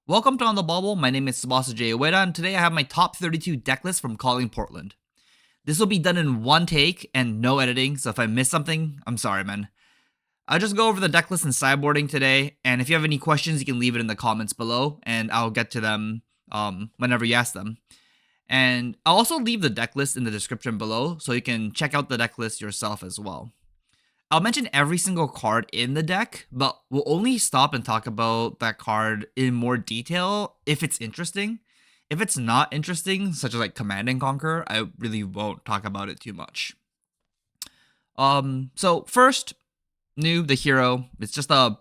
Welcome to On the Bubble. My name is Tsubasa Ueda, and today I have my top 32 deck list from Calling Portland. This will be done in one take and no editing, so if I miss something, I'm sorry, man. I'll just go over the deck list and sideboarding today, and if you have any questions, you can leave it in the comments below, and I'll get to them whenever you ask them. And I'll also leave the deck list in the description below, so you can check out the deck list yourself as well. I'll mention every single card in the deck, but we'll only stop and talk about that card in more detail if it's interesting. If it's not interesting, such as like Command and Conquer, I really won't talk about it too much. So first, Nuu, the hero. It's just a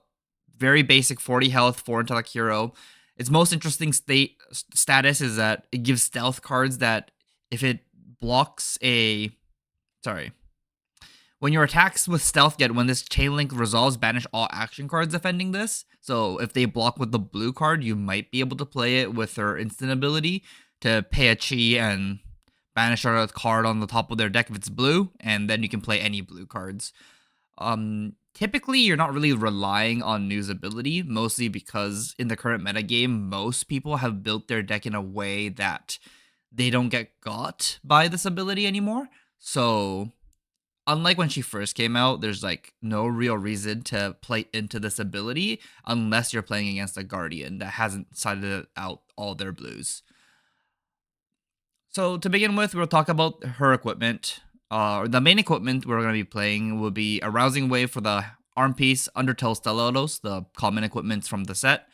very basic 40 health, 4 intellect hero. Its most interesting status is that it gives stealth cards that if it blocks a... Sorry. When your attacks with stealth get when this chain link resolves, banish all action cards defending this. So if they block with the blue card, you might be able to play it with their instant ability to pay a chi and banish a card on the top of their deck if it's blue, and then you can play any blue cards. Typically, you're not really relying on Nuu's ability, mostly because in the current metagame, most people have built their deck in a way that they don't get got by this ability anymore. So unlike when she first came out, there's like no real reason to play into this ability unless you're playing against a Guardian that hasn't sided out all their blues. So to begin with, we'll talk about her equipment. The main equipment we're going to be playing will be a Rousing Wave for the arm piece, Undertale Stellados, the common equipments from the set,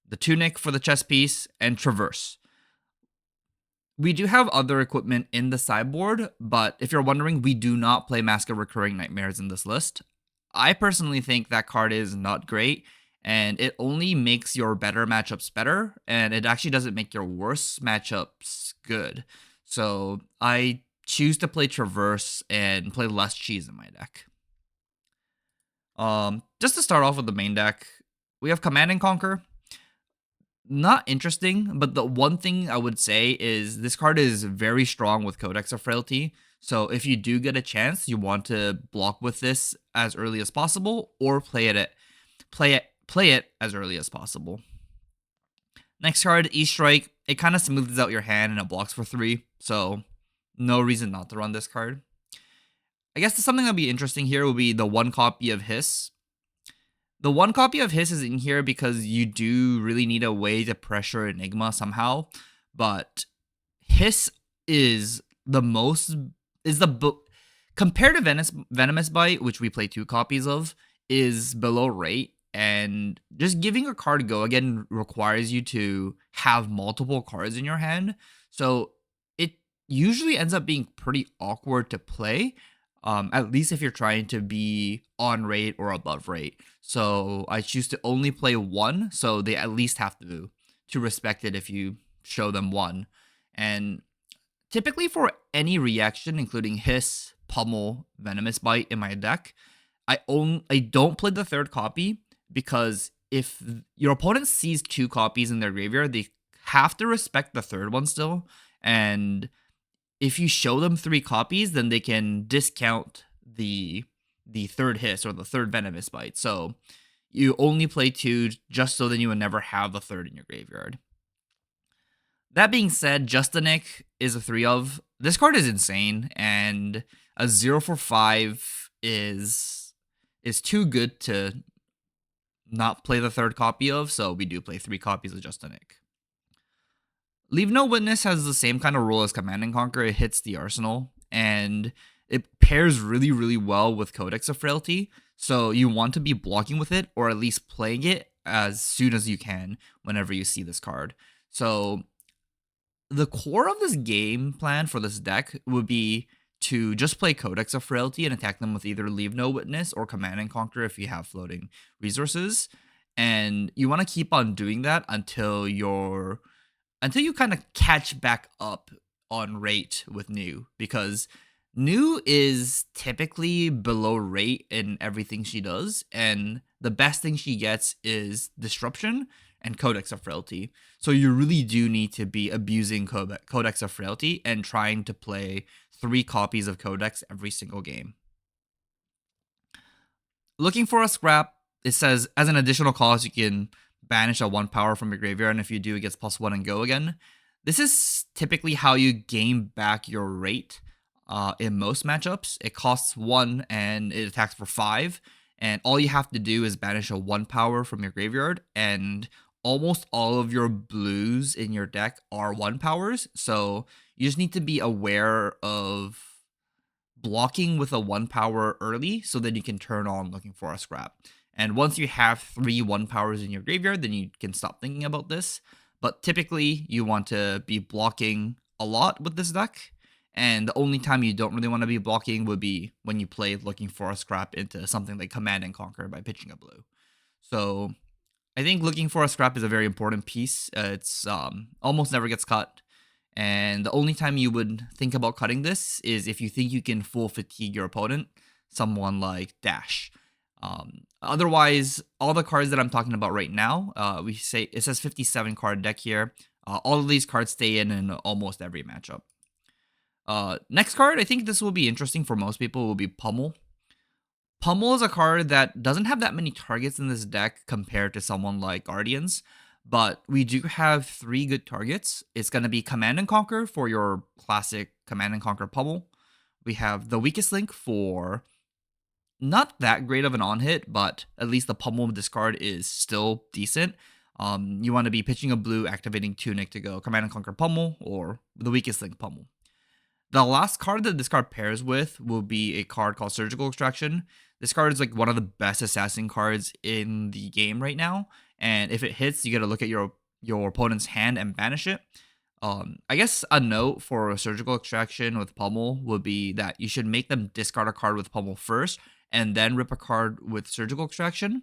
the Tunic for the chest piece, and Traverse. We do have other equipment in the sideboard, but if you're wondering, we do not play Mask of Recurring Nightmares in this list. I personally think that card is not great, and it only makes your better matchups better, and it actually doesn't make your worse matchups good. So I choose to play Traverse and play less cheese in my deck. Just to start off with the main deck, we have Command and Conquer. Not interesting, but the one thing I would say is this card is very strong with Codex of Frailty. So if you do get a chance, you want to block with this as early as possible, or play it as early as possible. Next card, E-Strike. It kind of smooths out your hand and it blocks for 3, so no reason not to run this card. I guess something that'll be interesting here will be the 1 copy of Hiss. The 1 copy of Hiss is in here because you do really need a way to pressure Enigma somehow, but Hiss is compared to Venomous Bite, which we play 2 copies of, is below rate, and just giving a card go again requires you to have multiple cards in your hand, so it usually ends up being pretty awkward to play. At least if you're trying to be on rate or above rate. So I choose to only play 1, so they at least have to respect it if you show them 1. And typically for any reaction, including Hiss, Pummel, Venomous Bite in my deck, I don't play the 3rd copy because if your opponent sees 2 copies in their graveyard, they have to respect the 3rd one still, and if you show them 3 copies, then they can discount the 3rd Hiss or the 3rd Venomous Bite. So you only play 2 just so then you would never have the 3rd in your graveyard. That being said, Justinic is a 3 of. This card is insane, and a 0 for 5 is too good to not play the 3rd copy of, so we do play 3 copies of Justinic. Leave No Witness has the same kind of rule as Command and Conquer. It hits the arsenal, and it pairs really, really well with Codex of Frailty. So you want to be blocking with it, or at least playing it as soon as you can whenever you see this card. So the core of this game plan for this deck would be to just play Codex of Frailty and attack them with either Leave No Witness or Command and Conquer if you have floating resources. And you want to keep on doing that until you kind of catch back up on rate with Nuu, because Nuu is typically below rate in everything she does, and the best thing she gets is Disruption and Codex of Frailty. So you really do need to be abusing Codex of Frailty and trying to play 3 copies of Codex every single game. Looking for a scrap, it says as an additional cost, you can banish a 1 power from your graveyard, and if you do, it gets +1 and go again. This is typically how you gain back your rate in most matchups. It costs 1 and it attacks for 5, and all you have to do is banish a 1 power from your graveyard, and almost all of your blues in your deck are 1 powers, so you just need to be aware of blocking with a 1 power early so that you can turn on looking for a scrap. And once you have 3 1 powers in your graveyard, then you can stop thinking about this. But typically, you want to be blocking a lot with this deck. And the only time you don't really want to be blocking would be when you play looking for a scrap into something like Command and Conquer by pitching a blue. So I think looking for a scrap is a very important piece. It's almost never gets cut. And the only time you would think about cutting this is if you think you can full fatigue your opponent, someone like Dash. Otherwise, all the cards that I'm talking about right now, we say it says 57 card deck here. All of these cards stay in almost every matchup. Next card, I think this will be interesting for most people, will be Pummel. Pummel is a card that doesn't have that many targets in this deck compared to someone like Guardians, but we do have 3 good targets. It's going to be Command and Conquer for your classic Command and Conquer Pummel. We have the Weakest Link for not that great of an on-hit, but at least the Pummel discard is still decent. You want to be pitching a blue, activating Tunic to go Command and Conquer Pummel or the Weakest Link Pummel. The last card that this card pairs with will be a card called Surgical Extraction. This card is like one of the best assassin cards in the game right now, and if it hits, you got to look at your opponent's hand and banish it. I guess a note for a Surgical Extraction with Pummel would be that you should make them discard a card with Pummel first, and then rip a card with Surgical Extraction.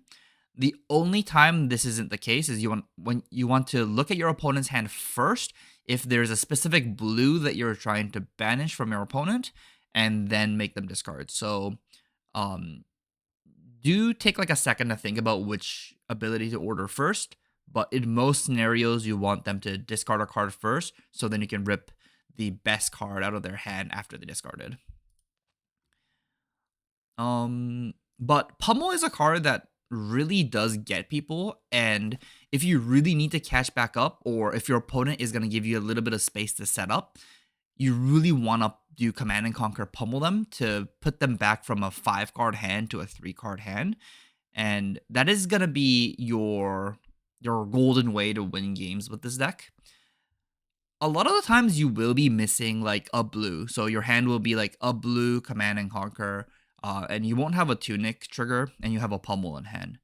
The only time this isn't the case is when you want to look at your opponent's hand first if there's a specific blue that you're trying to banish from your opponent, and then make them discard. So do take like a second to think about which ability to order first, but in most scenarios you want them to discard a card first, so then you can rip the best card out of their hand after they discarded. But Pummel is a card that really does get people, and if you really need to catch back up, or if your opponent is going to give you a little bit of space to set up, you really want to do Command and Conquer Pummel them to put them back from a 5-card hand to a 3-card hand, and that is going to be your golden way to win games with this deck. A lot of the times you will be missing like a blue, so your hand will be like a blue Command and Conquer, and you won't have a Tunic trigger, and you have a Pummel in hand.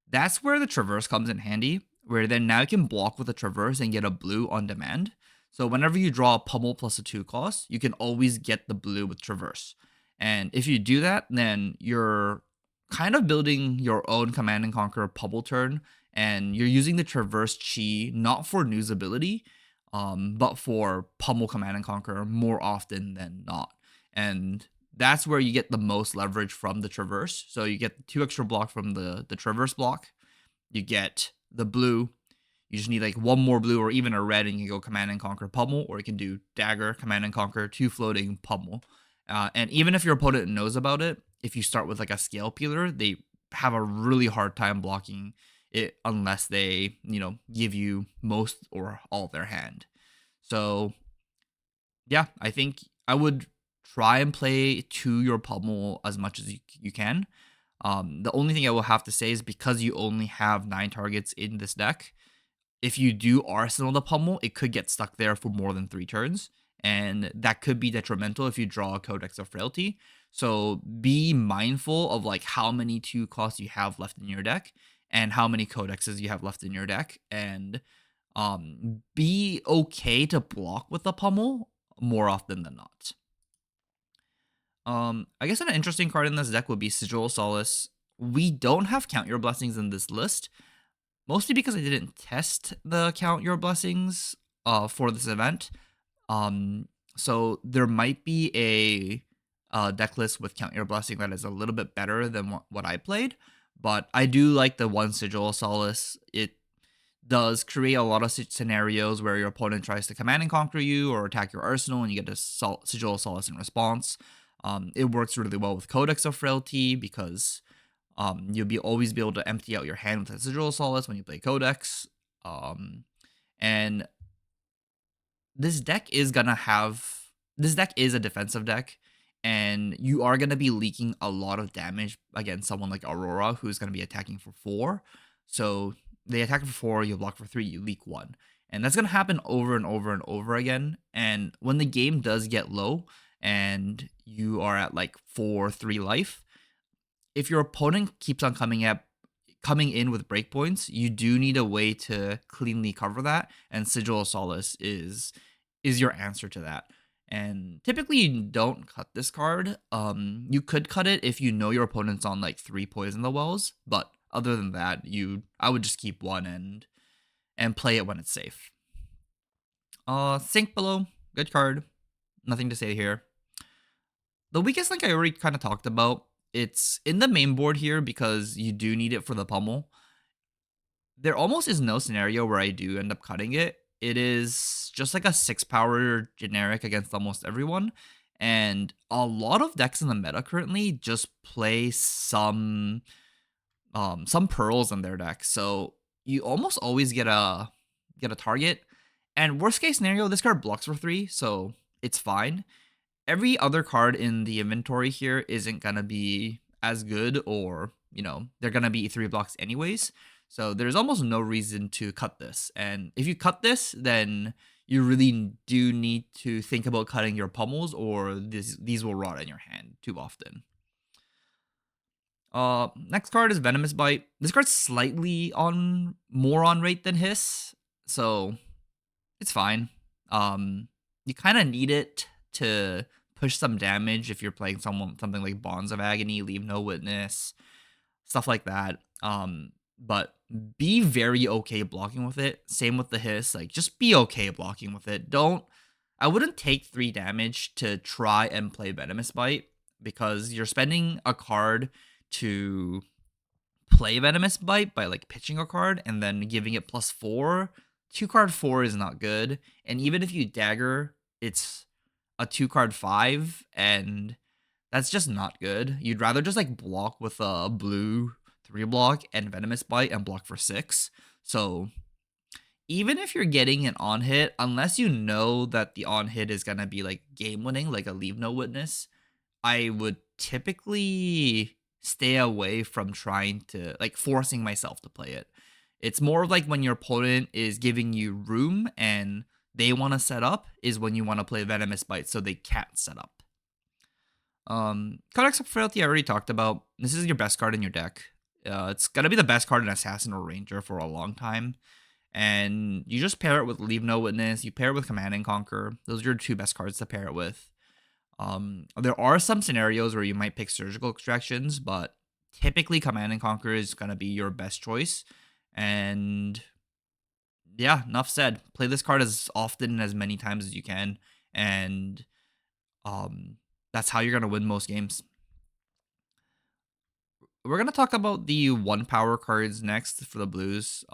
That's where the Traverse comes in handy, where then now you can block with a Traverse and get a blue on demand. So whenever you draw a Pummel plus a 2 cost, you can always get the blue with Traverse. And if you do that, then you're kind of building your own Command and Conquer Pummel turn, and you're using the Traverse chi not for Nuu's ability, but for Pummel Command and Conquer more often than not. And that's where you get the most leverage from the Traverse. So you get 2 extra block from the Traverse block. You get the blue. You just need like 1 more blue or even a red, and you can go Command and Conquer Pummel, or you can do Dagger, Command and Conquer, 2 floating Pummel. And even if your opponent knows about it, if you start with like a Scale Peeler, they have a really hard time blocking it unless they, give you most or all of their hand. So yeah, I think I would try and play to your Pummel as much as you can. The only thing I will have to say is because you only have 9 targets in this deck, if you do Arsenal the Pummel, it could get stuck there for more than 3 turns, and that could be detrimental if you draw a Codex of Frailty. So be mindful of like how many 2 costs you have left in your deck and how many codexes you have left in your deck, and be okay to block with the Pummel more often than not. I guess an interesting card in this deck would be Sigil of Solace. We don't have Count Your Blessings in this list, mostly because I didn't test the Count Your Blessings for this event. So there might be a deck list with Count Your Blessing that is a little bit better than what I played, but I do like the one Sigil of Solace. It does create a lot of scenarios where your opponent tries to Command and Conquer you or attack your arsenal, and you get a Sigil of Solace in response. It works really well with Codex of Frailty because You'll be always be able to empty out your hand with a Sigil Solace when you play Codex. And this deck is gonna have this deck is a defensive deck, and you are gonna be leaking a lot of damage against someone like Aurora, who's gonna be attacking for 4. So they attack for 4, you block for 3, you leak 1. And that's gonna happen over and over and over again. And when the game does get low and you are at like 4-3 life, if your opponent keeps on coming in with breakpoints, you do need a way to cleanly cover that, and Sigil of Solace is your answer to that. And typically you don't cut this card. You could cut it if you know your opponent's on like 3 Poison the Wells, but other than that, I would just keep 1 and play it when it's safe. Sink Below, good card. Nothing to say here. The weakest link I already kind of talked about. It's in the main board here because you do need it for the pummel. There almost is no scenario where I do end up cutting it. It is just like a 6 power generic against almost everyone. And a lot of decks in the meta currently just play some pearls in their deck. So you almost always get a target. And worst case scenario, this card blocks for 3, so it's fine. Every other card in the inventory here isn't gonna be as good, or they're gonna be 3 blocks anyways. So there's almost no reason to cut this. And if you cut this, then you really do need to think about cutting your pummels, or these will rot in your hand too often. Next card is Venomous Bite. This card's slightly more on rate than Hiss, so it's fine. You kind of need it to push some damage if you're playing something like Bonds of Agony, Leave No Witness, stuff like that. But be very okay blocking with it. Same with the Hiss. Like, just be okay blocking with it. I wouldn't take 3 damage to try and play Venomous Bite, because you're spending a card to play Venomous Bite by like pitching a card and then giving it +4. 2-card 4 is not good. And even if you dagger, it's a 2-card 5, and that's just not good. You'd rather just like block with a blue 3 block and Venomous Bite and block for 6. So even if you're getting an on hit, unless you know that the on hit is gonna be like game winning, like a Leave No Witness, I would typically stay away from trying to like forcing myself to play it. It's more of like when your opponent is giving you room and they want to set up, is when you want to play Venomous Bite so they can't set up. Codex of Frailty I already talked about. This is your best card in your deck. It's going to be the best card in Assassin or Ranger for a long time. And you just pair it with Leave No Witness. You pair it with Command and Conquer. Those are your 2 best cards to pair it with. There are some scenarios where you might pick Surgical Extractions, but typically Command and Conquer is going to be your best choice. And yeah, enough said. Play this card as often and as many times as you can, and that's how you're gonna win most games. We're gonna talk about the 1 power cards next for the blues.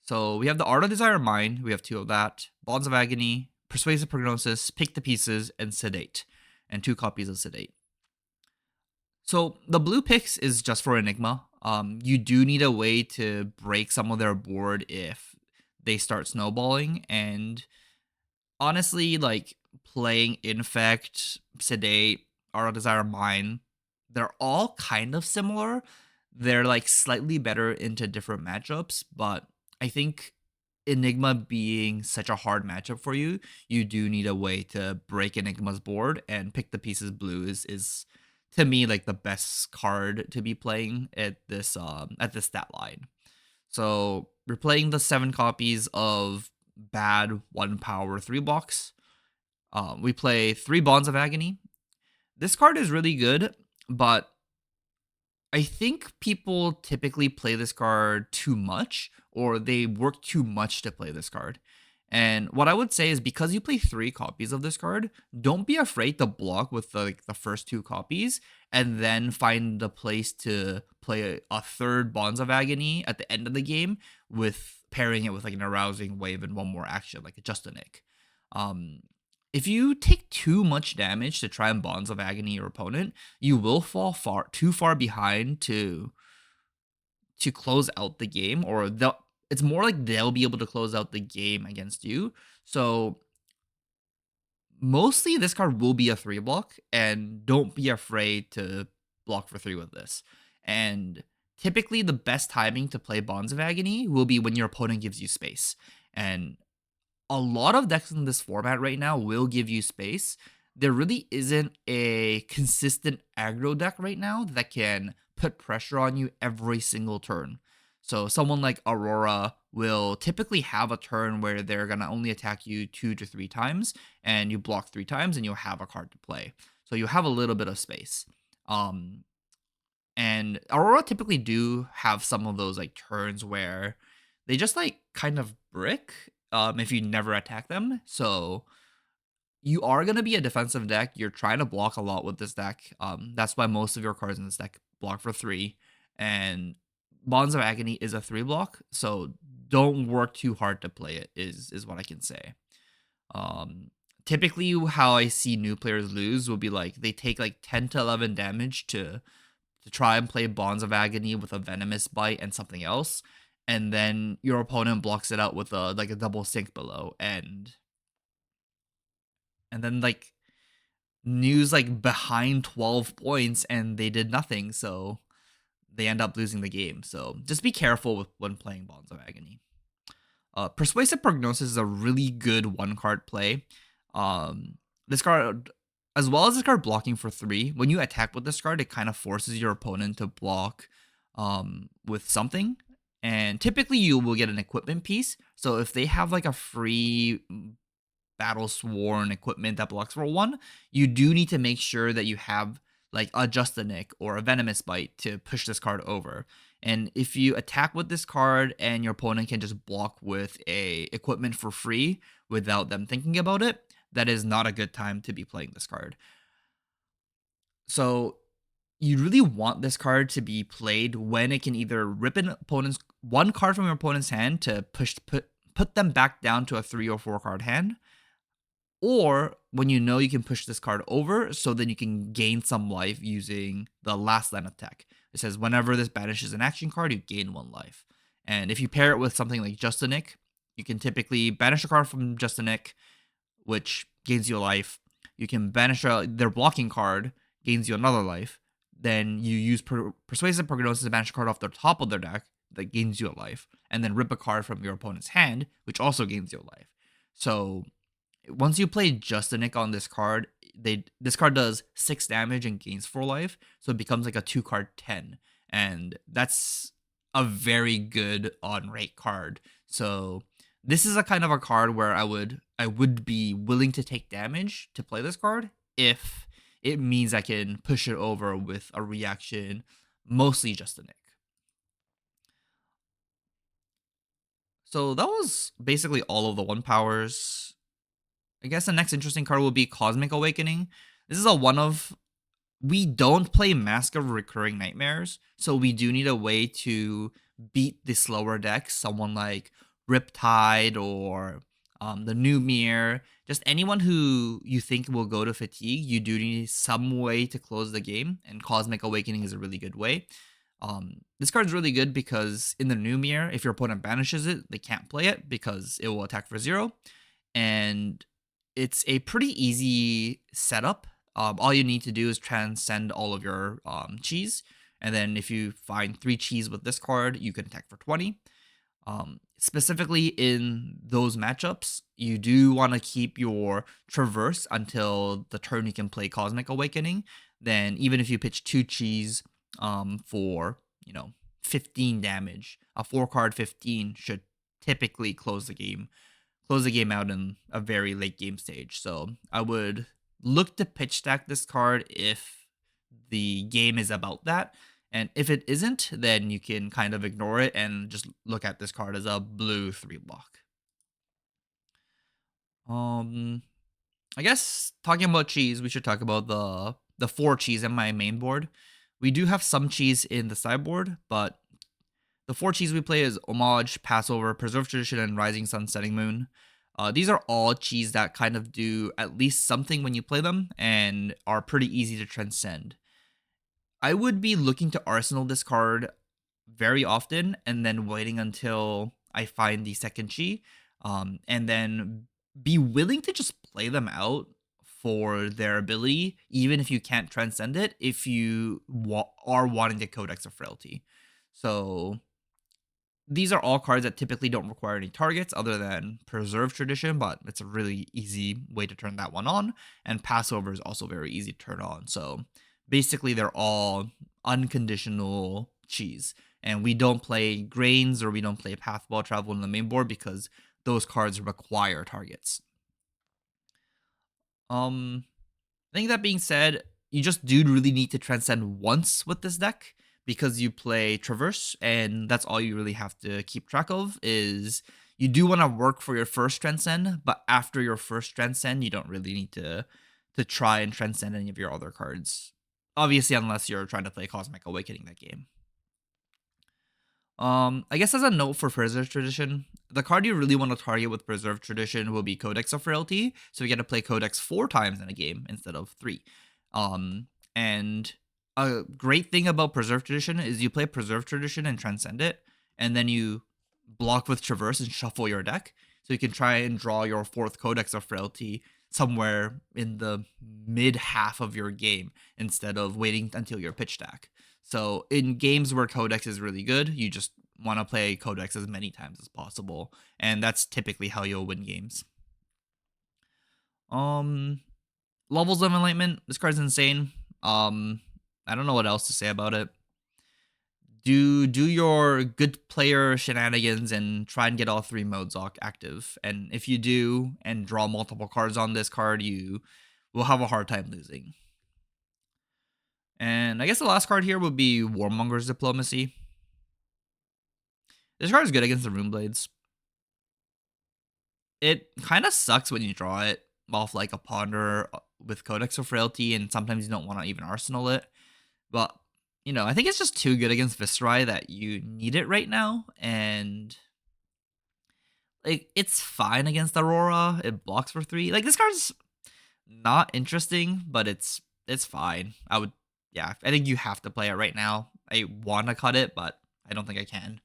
So we have the Art of Desire Mind. We have 2 of that. Bonds of Agony, Persuasive Prognosis, Pick the Pieces, and Sedate, and 2 copies of Sedate. So the blue picks is just for Enigma. You do need a way to break some of their board if they start snowballing, and honestly, like playing Infect, Sedate, Art of Desire Mind, they're all kind of similar. They're like slightly better into different matchups, but I think Enigma being such a hard matchup for you, you do need a way to break Enigma's board, and Pick the Pieces blue is to me like the best card to be playing at this stat line. So we're playing the 7 copies of bad 1 power 3 blocks. We play 3 Bonds of Agony. This card is really good, but I think people typically play this card too much, or they work too much to play this card. And what I would say is, because you play 3 copies of this card, don't be afraid to block with the first 2 copies, and then find the place to play a 3rd Bonds of Agony at the end of the game, with pairing it with like an Arousing Wave and 1 more action, like a Just a Nick. if you take too much damage to try and Bonds of Agony your opponent, you will fall too far behind to close out the game, or it's more like they'll be able to close out the game against you. So mostly this card will be a 3 block, and don't be afraid to block for 3 with this. And typically the best timing to play Bonds of Agony will be when your opponent gives you space. And a lot of decks in this format right now will give you space. There really isn't a consistent aggro deck right now that can put pressure on you every single turn. So someone like Aurora will typically have a turn where they're going to only attack you 2 to 3 times, and you block 3 times and you'll have a card to play. So you have a little bit of space. And Aurora typically do have some of those like turns where they just like kind of brick if you never attack them. So you are going to be a defensive deck. You're trying to block a lot with this deck. That's why most of your cards in this deck block for 3. And Bonds of Agony is a 3 block, so don't work too hard to play it, is what I can say. Typically, how I see new players lose will be like they take like 10 to 11 damage to try and play Bonds of Agony with a Venomous Bite and something else, and then your opponent blocks it out with a double sink below, and then like New's like behind 12 points and they did nothing, so they end up losing the game. So just be careful when playing Bonds of Agony. Persuasive Prognosis is a really good 1-card play. This card, as well as this card blocking for 3, when you attack with this card, it kind of forces your opponent to block with something. And typically you will get an equipment piece. So if they have like a free Battle Sworn equipment that blocks for 1, you do need to make sure that you have like a Justinic or a Venomous Bite to push this card over. And if you attack with this card and your opponent can just block with a equipment for free without them thinking about it, that is not a good time to be playing this card. So you really want this card to be played when it can either rip an opponent's 1 card from your opponent's hand to put them back down to a 3 or 4 card hand, or when you know you can push this card over so that you can gain some life using the last line of tech. It says whenever this banishes an action card, you gain 1 life. And if you pair it with something like Justinic, you can typically banish a card from Justinic, which gains you a life. You can banish their blocking card, gains you another life. Then you use Persuasive Prognosis to banish a card off the top of their deck that gains you a life. And then rip a card from your opponent's hand, which also gains you a life. So once you play Justinic on this card, this card does 6 damage and gains 4 life, so it becomes like a 2-card 10, and that's a very good on rate card. So this is a kind of a card where I would be willing to take damage to play this card if it means I can push it over with a reaction, mostly Justinic. So that was basically all of the 1 powers. I guess the next interesting card will be Cosmic Awakening. This is a one of... We don't play Mask of Recurring Nightmares, so we do need a way to beat the slower decks. Someone like Riptide or the New Mirror. Just anyone who you think will go to fatigue, you do need some way to close the game, and Cosmic Awakening is a really good way. This card is really good because in the New Mirror, if your opponent banishes it, they can't play it because it will attack for 0. And it's a pretty easy setup. All you need to do is transcend all of your cheese. And then if you find 3 cheese with this card, you can attack for 20. Specifically in those matchups, you do want to keep your Traverse until the turn you can play Cosmic Awakening. Then even if you pitch 2 cheese for 15 damage, a 4-card 15 should typically close the game out in a very late game stage. So I would look to pitch stack this card if the game is about that. And if it isn't, then you can kind of ignore it and just look at this card as a blue 3-block. I guess talking about cheese, we should talk about the 4 cheese in my main board. We do have some cheese in the sideboard, but the 4 cheese we play is Homage, Passover, Preserved Tradition, and Rising Sun, Setting Moon. These are all cheese that kind of do at least something when you play them and are pretty easy to transcend. I would be looking to arsenal this card very often and then waiting until I find the second chi, and then be willing to just play them out for their ability, even if you can't transcend it, if you are wanting the Codex of Frailty. So these are all cards that typically don't require any targets other than Preserve Tradition, but it's a really easy way to turn that one on. And Passover is also very easy to turn on. So basically, they're all unconditional cheese. And we don't play Grains or we don't play Pathball Travel in the main board because those cards require targets. I think that being said, you just do really need to transcend once with this deck because you play Traverse, and that's all you really have to keep track of. Is you do want to work for your first transcend, but after your first transcend, you don't really need to try and transcend any of your other cards. Obviously, unless you're trying to play Cosmic Awakening that game. I guess as a note for Preserve Tradition, the card you really want to target with Preserve Tradition will be Codex of Frailty. So you get to play Codex 4 times in a game instead of 3. And a great thing about Preserve Tradition is you play Preserve Tradition and transcend it, and then you block with Traverse and shuffle your deck. So you can try and draw your 4th Codex of Frailty somewhere in the mid half of your game instead of waiting until your pitch deck. So in games where Codex is really good, you just want to play Codex as many times as possible, and that's typically how you'll win games. Levels of Enlightenment. This card's insane. I don't know what else to say about it. Do your good player shenanigans and try and get all 3 modes active. And if you do and draw multiple cards on this card, you will have a hard time losing. And I guess the last card here would be Warmonger's Diplomacy. This card is good against the Runeblades. It kind of sucks when you draw it off like a Ponder with Codex of Frailty, and sometimes you don't want to even arsenal it. But, you know, I think it's just too good against Viserai that you need it right now. And, like, it's fine against Aurora. It blocks for 3. Like, this card's not interesting, but it's fine. I think you have to play it right now. I want to cut it, but I don't think I can.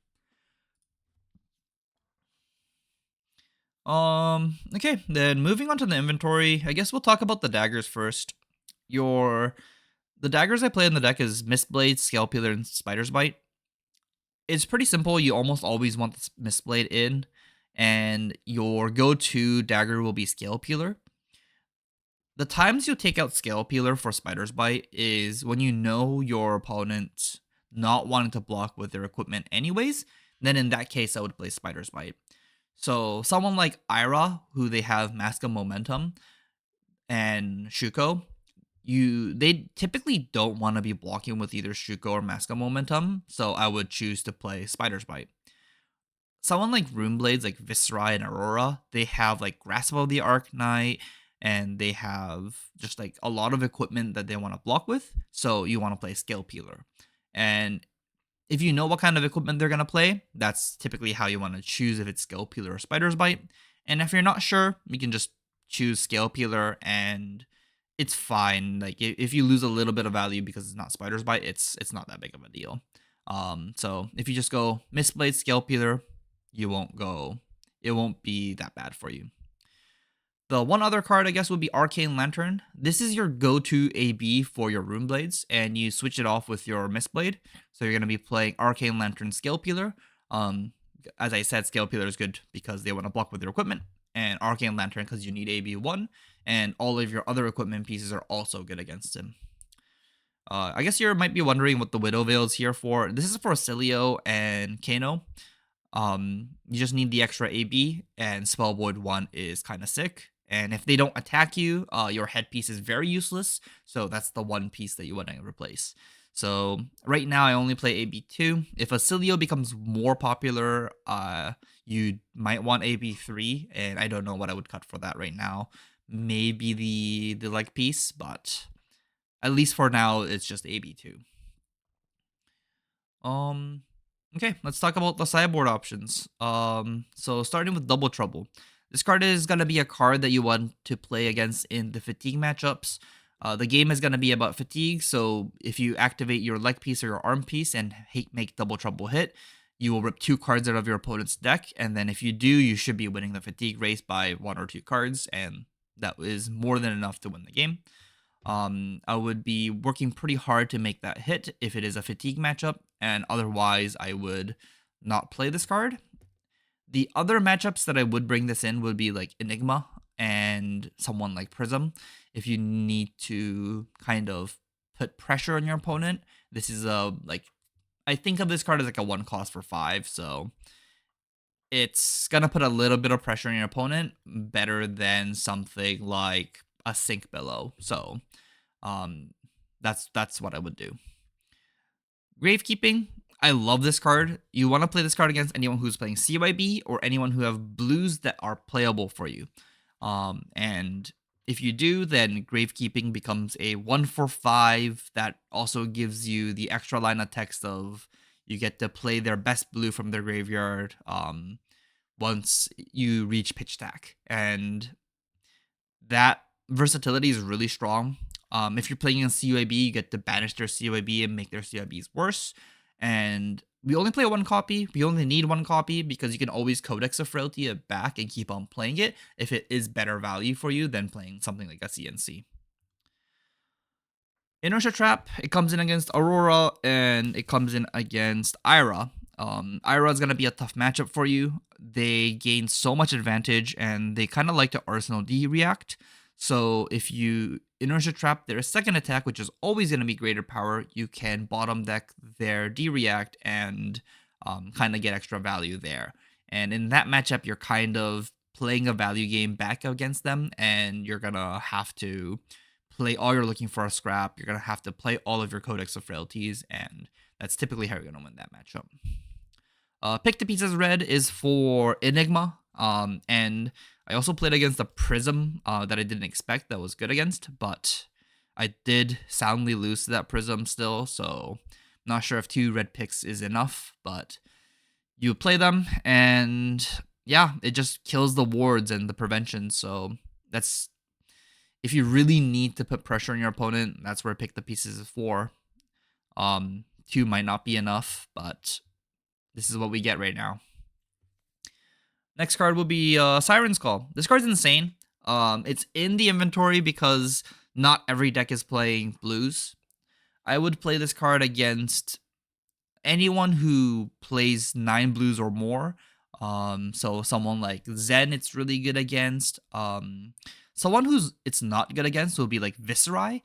Okay, then moving on to the inventory, I guess we'll talk about the daggers first. The daggers I play in the deck is Mistblade, Scalepeeler, and Spider's Bite. It's pretty simple. You almost always want the Mistblade in, and your go-to dagger will be Scalepeeler. The times you'll take out Scalepeeler for Spider's Bite is when you know your opponent not wanting to block with their equipment anyways. Then in that case, I would play Spider's Bite. So someone like Ira, who they have Mask of Momentum, and Shuko, they typically don't want to be blocking with either Shuko or Mask of Momentum, so I would choose to play Spider's Bite. Someone like Runeblades, like Viserai and Aurora, they have like Grasp of the Arknight, and they have just like a lot of equipment that they want to block with, so you want to play Scalepeeler. And if you know what kind of equipment they're going to play, that's typically how you want to choose if it's Scalepeeler or Spider's Bite. And if you're not sure, you can just choose Scalepeeler and it's fine. Like if you lose a little bit of value because it's not Spider's Bite, it's not that big of a deal. So if you just go Mistblade, Scalepeeler, it won't be that bad for you. The one other card, I guess, would be Arcane Lantern. This is your go-to AB for your Runeblades, and you switch it off with your Mistblade. So you're going to be playing Arcane Lantern Scalepeeler. As I said, Scalepeeler is good because they want to block with their equipment, and Arcane Lantern because you need AB1, and all of your other equipment pieces are also good against him. I guess you might be wondering what the Widow Veil is here for. This is for Cilio and Kano. You just need the extra AB, and Spell Void 1 is kind of sick. And if they don't attack you, your headpiece is very useless. So that's the one piece that you want to replace. So right now I only play AB2. If Cilio becomes more popular, you might want AB3, and I don't know what I would cut for that right now. Maybe the leg piece, but at least for now it's just AB2. Okay, let's talk about the sideboard options. So starting with Double Trouble. This card is going to be a card that you want to play against in the fatigue matchups. The game is going to be about fatigue, so if you activate your leg piece or your arm piece and make double trouble hit, you will rip 2 cards out of your opponent's deck, and then if you do, you should be winning the fatigue race by 1 or 2 cards, and that is more than enough to win the game. I would be working pretty hard to make that hit if it is a fatigue matchup, and otherwise I would not play this card. The other matchups that I would bring this in would be like Enigma and someone like Prism. If you need to kind of put pressure on your opponent, this is I think of this card as like a 1 cost for 5, so it's gonna put a little bit of pressure on your opponent better than something like a Sink Billow. So that's what I would do. Gravekeeping, I love this card. You want to play this card against anyone who's playing CYB or anyone who have blues that are playable for you. And if you do, then Gravekeeping becomes a 1 for 5 that also gives you the extra line of text of you get to play their best blue from their graveyard once you reach pitch stack. And that versatility is really strong. If you're playing in CYB, you get to banish their CYB and make their CYBs worse. And we only play 1 copy. We only need 1 copy because you can always Codex of Frailty it back and keep on playing it if it is better value for you than playing something like a CNC. Inertia Trap, it comes in against Aurora and it comes in against Ira. Ira is going to be a tough matchup for you. They gain so much advantage and they kind of like to Arsenal D react. So if you Inertia Trap their second attack, which is always going to be greater power, you can bottom deck their D-React and kind of get extra value there. And in that matchup, you're kind of playing a value game back against them, and you're going to have to play all you're looking for a scrap. You're going to have to play all of your Codex of Frailties, and that's typically how you're going to win that matchup. Pick the Pieces Red is for Enigma, and I also played against a Prism that I didn't expect that was good against, but I did soundly lose to that Prism still, so I'm not sure if 2 red picks is enough, but you play them, and yeah, it just kills the wards and the prevention, so that's, if you really need to put pressure on your opponent, that's where Pick the Pieces is for. 2 might not be enough, but this is what we get right now. Next card will be Siren's Call. This card's insane. It's in the inventory because not every deck is playing blues. I would play this card against anyone who plays 9 blues or more. So someone like Zen, it's really good against. Someone who's it's not good against will be like Viserai.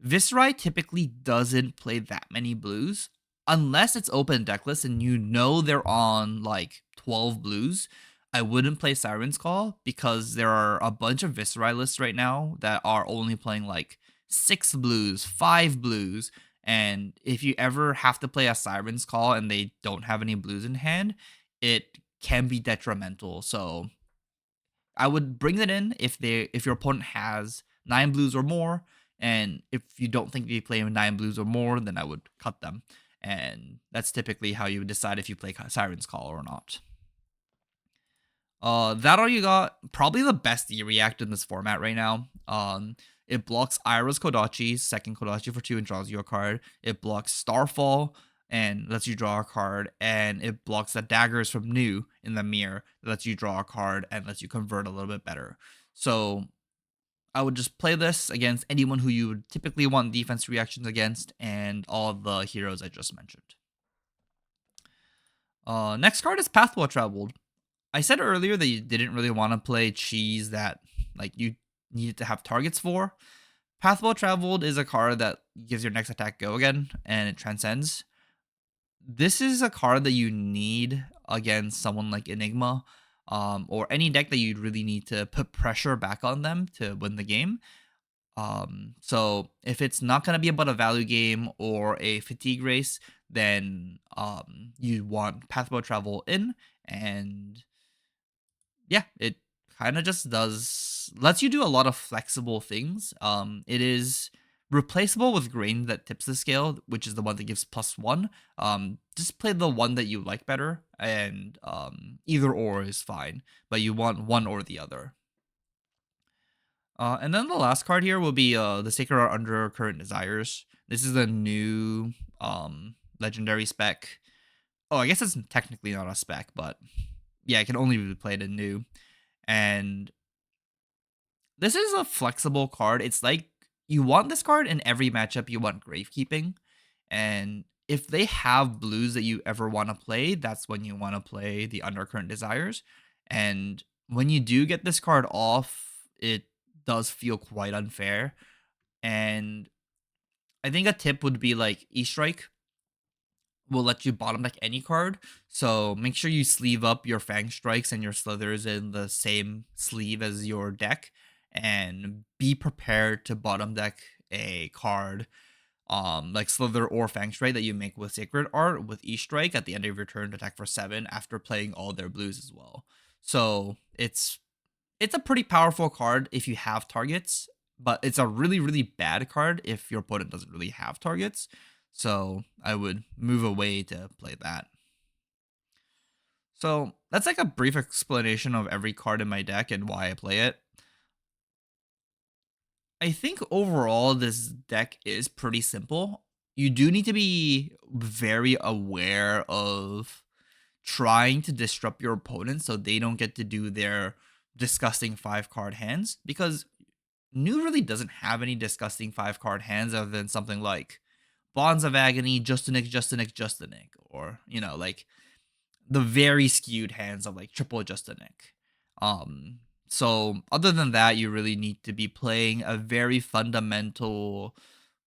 Viserai typically doesn't play that many blues unless it's open decklist and you know they're on like 12 blues. I wouldn't play Siren's Call because there are a bunch of Viserai lists right now that are only playing like 6 blues, 5 blues, and if you ever have to play a Siren's Call and they don't have any blues in hand, it can be detrimental. So I would bring it in if your opponent has 9 blues or more, and if you don't think they play 9 blues or more, then I would cut them. And that's typically how you would decide if you play Siren's Call or not. That all you got. Probably the best E-React in this format right now. It blocks Ira's Kodachi, second Kodachi for 2 and draws you a card. It blocks Starfall and lets you draw a card. And it blocks the daggers from Nuu in the mirror that lets you draw a card and lets you convert a little bit better. So I would just play this against anyone who you would typically want defense reactions against and all the heroes I just mentioned. Next card is Pathway Traveled. I said earlier that you didn't really want to play cheese that like you needed to have targets for. Pathway Traveled is a card that gives your next attack go again, and it transcends. This is a card that you need against someone like Enigma, or any deck that you really need to put pressure back on them to win the game. So if it's not going to be about a value game or a fatigue race, then you want Pathway Travel in, and yeah, it kind of just lets you do a lot of flexible things. It is replaceable with Grain that tips the scale, which is the one that gives +1. Just play the one that you like better, and either or is fine, but you want one or the other. And then the last card here will be the Sacred Art Undercurrent Desires. This is a new legendary spec. Oh, I guess it's technically not a spec, but yeah, it can only be played in new. And this is a flexible card. It's like you want this card in every matchup. You want Gravekeeping, and if they have blues that you ever want to play, that's when you want to play the Undercurrent Desires. And when you do get this card off, it does feel quite unfair. And I think a tip would be like E-Strike will let you bottom deck any card. So make sure you sleeve up your Fang Strikes and your Slithers in the same sleeve as your deck, and be prepared to bottom deck a card like Slither or Fang Strike that you make with Sacred Art with E-Strike at the end of your turn to attack for 7 after playing all their blues as well. So it's a pretty powerful card if you have targets, but it's a really, really bad card if your opponent doesn't really have targets. So I would move away to play that. So that's like a brief explanation of every card in my deck and why I play it. I think overall this deck is pretty simple. You do need to be very aware of trying to disrupt your opponent so they don't get to do their disgusting 5-card hands, because New really doesn't have any disgusting 5-card hands other than something like Bonds of Agony, Justinic, or, like the very skewed hands of like Triple Justinic. So other than that, you really need to be playing a very fundamental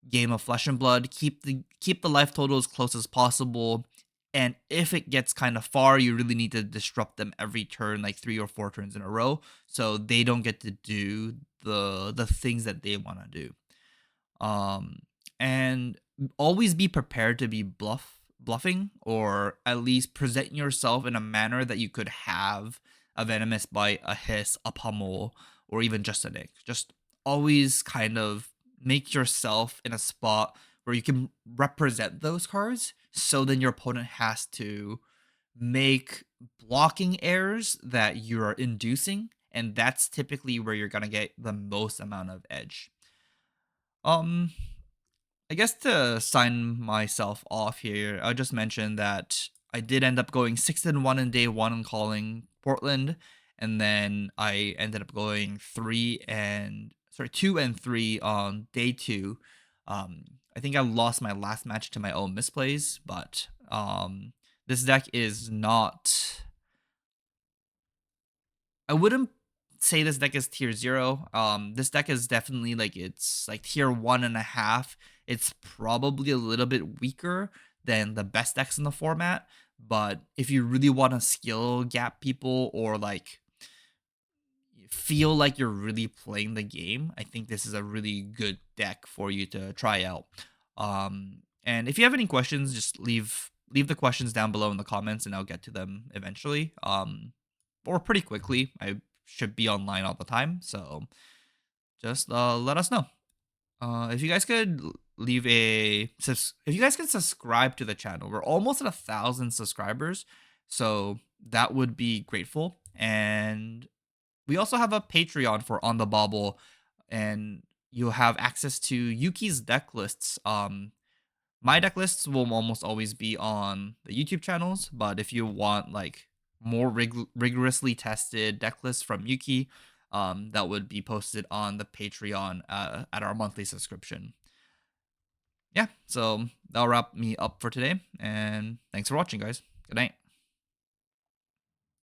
game of Flesh and Blood. Keep the life total as close as possible. And if it gets kind of far, you really need to disrupt them every turn, like 3 or 4 turns in a row, so they don't get to do the things that they want to do. And always be prepared to be bluffing, or at least present yourself in a manner that you could have a Venomous Bite, a Hiss, a Pummel, or even just a Nick. Just always kind of make yourself in a spot where you can represent those cards, so then your opponent has to make blocking errors that you are inducing, and that's typically where you're gonna get the most amount of edge. Um, I guess to sign myself off here, I'll just mention that I did end up going 6-1 in day 1 and calling Portland, and then I ended up going 2 and 3 on day 2. I think I lost my last match to my own misplays, but this deck is not. I wouldn't say this deck is tier 0. This deck is definitely it's like tier 1.5. It's probably a little bit weaker than the best decks in the format, but if you really want to skill gap people, or like feel like you're really playing the game, I think this is a really good deck for you to try out. And if you have any questions, just leave the questions down below in the comments, and I'll get to them eventually. Or pretty quickly. I should be online all the time, so just let us know. If you guys could if you guys could subscribe to the channel, we're almost at 1,000 subscribers, so that would be grateful. And we also have a Patreon for On the Bobble, and you'll have access to Yuki's deck lists. My deck lists will almost always be on the YouTube channels, but if you want like more rigorously tested deck lists from Yuki, that would be posted on the Patreon at our monthly subscription. Yeah, so that'll wrap me up for today, and thanks for watching, guys. Good night.